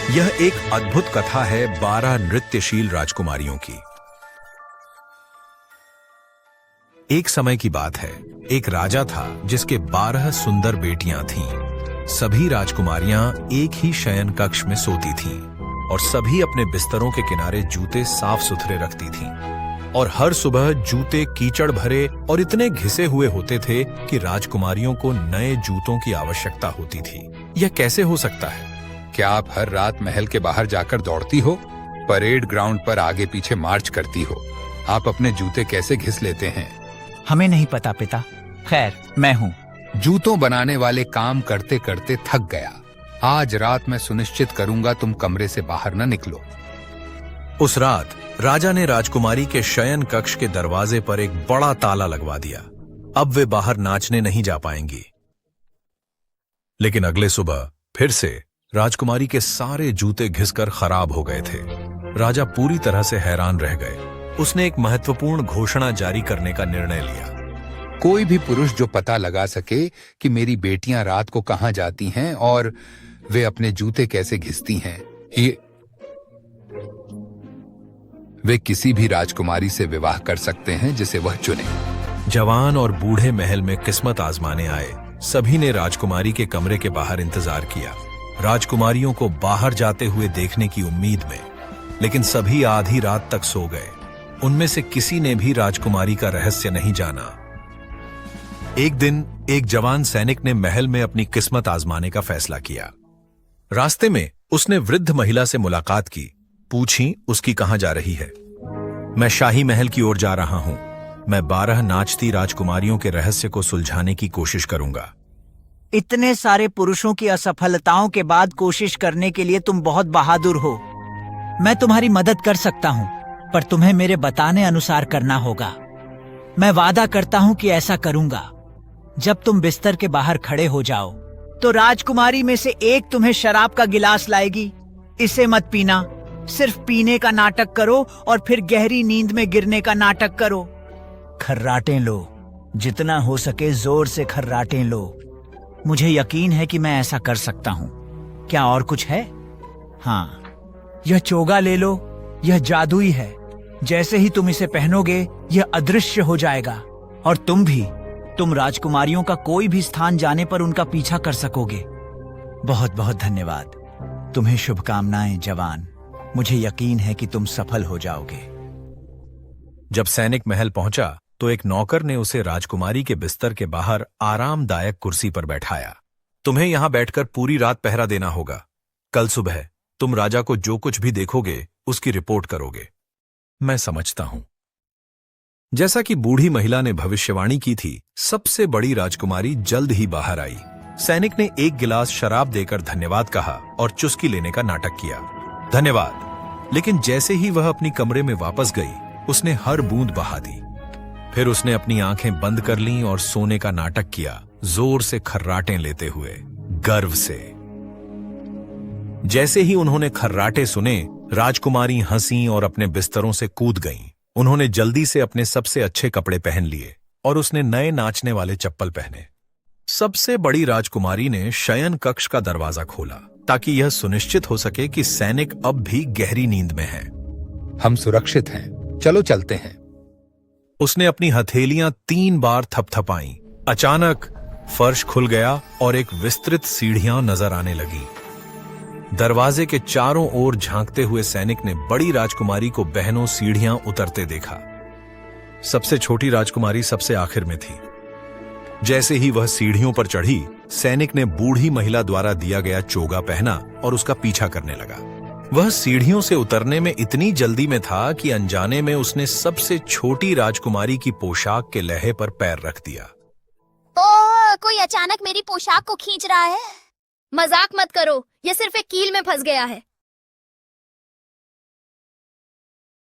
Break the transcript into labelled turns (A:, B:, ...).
A: यह एक अद्भुत कथा है 12 नृत्यशील राजकुमारियों की। एक समय की बात है, एक राजा था जिसके 12 सुंदर बेटियां थीं। सभी राजकुमारियां एक ही शयन कक्ष में सोती थीं और सभी अपने बिस्तरों के किनारे जूते साफ सुथरे रखती थीं। और हर सुबह जूते कीचड़ भरे और इतने घिसे हुए होते थे कि राजकुमारियों को नए जूतों की आवश्यकता होती थी। यह कैसे हो सकता है?
B: क्या आप हर रात महल के बाहर जाकर दौड़ती हो, परेड ग्राउंड पर आगे पीछे मार्च करती हो? आप अपने जूते कैसे घिस लेते हैं?
C: हमें नहीं पता पिता। खैर, मैं हूँ।
B: जूतों बनाने वाले काम करते करते थक गया। आज रात मैं सुनिश्चित करूंगा तुम कमरे से बाहर न निकलो।
A: उस रात राजा ने राजकुमारी के शयन कक्ष के दरवाजे पर एक बड़ा ताला लगवा दिया। अब वे बाहर नाचने नहीं जा पाएंगी। लेकिन अगले सुबह फिर से राजकुमारी के सारे जूते घिसकर खराब हो गए थे। राजा पूरी तरह से हैरान रह गए। उसने एक महत्वपूर्ण घोषणा जारी करने का निर्णय लिया।
B: कोई भी पुरुष जो पता लगा सके कि मेरी बेटियां रात को कहां जाती हैं और वे अपने जूते कैसे घिसती हैं, वे किसी भी राजकुमारी से विवाह कर सकते हैं जिसे वह चुने।
A: जवान और बूढ़े महल में किस्मत आजमाने आए सभी ने राजकुमारी के कमरे के बाहर इंतजार किया, राजकुमारियों को बाहर जाते हुए देखने की उम्मीद में। लेकिन सभी आधी रात तक सो गए। उनमें से किसी ने भी राजकुमारी का रहस्य नहीं जाना। एक दिन एक जवान सैनिक ने महल में अपनी किस्मत आजमाने का फैसला किया। रास्ते में उसने वृद्ध महिला से मुलाकात की। पूछी उसकी कहां जा रही है। मैं शाही महल की ओर जा रहा हूं। मैं 12 नाचती राजकुमारियों के रहस्य को सुलझाने की कोशिश करूंगा।
C: इतने सारे पुरुषों की असफलताओं के बाद कोशिश करने के लिए तुम बहुत बहादुर हो। मैं तुम्हारी मदद कर सकता हूँ, पर तुम्हें मेरे बताने अनुसार करना होगा। मैं वादा करता हूँ कि ऐसा करूंगा। जब तुम बिस्तर के बाहर खड़े हो जाओ तो राजकुमारी में से एक तुम्हें शराब का गिलास लाएगी। इसे मत पीना, सिर्फ पीने का नाटक करो और फिर गहरी नींद में गिरने का नाटक करो। खर्राटें लो, जितना हो सके जोर से खर्राटें लो। मुझे यकीन है कि मैं ऐसा कर सकता हूँ। क्या और कुछ है? हाँ, यह चोगा ले लो। यह जादुई है। जैसे ही तुम इसे पहनोगे यह अदृश्य हो जाएगा और तुम भी। तुम राजकुमारियों का कोई भी स्थान जाने पर उनका पीछा कर सकोगे। बहुत बहुत धन्यवाद। तुम्हें शुभकामनाएं जवान। मुझे यकीन है कि तुम सफल हो जाओगे।
A: जब सैनिक महल पहुंचा तो एक नौकर ने उसे राजकुमारी के बिस्तर के बाहर आरामदायक कुर्सी पर बैठाया। तुम्हें यहां बैठकर पूरी रात पहरा देना होगा। कल सुबह तुम राजा को जो कुछ भी देखोगे उसकी रिपोर्ट करोगे। मैं समझता हूं। जैसा कि बूढ़ी महिला ने भविष्यवाणी की थी, सबसे बड़ी राजकुमारी जल्द ही बाहर आई। सैनिक ने एक गिलास शराब देकर धन्यवाद कहा और चुस्की लेने का नाटक किया। धन्यवाद। लेकिन जैसे ही वह अपनी कमरे में वापस गई, उसने हर बूंद बहा दी। फिर उसने अपनी आंखें बंद कर लीं और सोने का नाटक किया, जोर से खर्राटें लेते हुए, गर्व से। जैसे ही उन्होंने खर्राटे सुने, राजकुमारी हंसी और अपने बिस्तरों से कूद गईं। उन्होंने जल्दी से अपने सबसे अच्छे कपड़े पहन लिए और उसने नए नाचने वाले चप्पल पहने। सबसे बड़ी राजकुमारी ने शयन कक्ष का दरवाजा खोला ताकि यह सुनिश्चित हो सके कि सैनिक अब भी गहरी नींद में है।
B: हम सुरक्षित हैं, चलो चलते हैं।
A: उसने अपनी हथेलियां 3 बार थपथपाईं। अचानक फर्श खुल गया और एक विस्तृत सीढ़ियां नजर आने लगी। दरवाजे के चारों ओर झांकते हुए सैनिक ने बड़ी राजकुमारी को बहनों सीढ़ियां उतरते देखा। सबसे छोटी राजकुमारी सबसे आखिर में थी। जैसे ही वह सीढ़ियों पर चढ़ी, सैनिक ने बूढ़ी महिला द्वारा दिया गया चोगा पहना और उसका पीछा करने लगा। वह सीढ़ियों से उतरने में इतनी जल्दी में था कि अनजाने में उसने सबसे छोटी राजकुमारी की पोशाक के लहे पर पैर रख दिया।
D: ओह, कोई अचानक मेरी पोशाक को खींच रहा है। मजाक मत करो, यह सिर्फ एक कील में फंस गया है।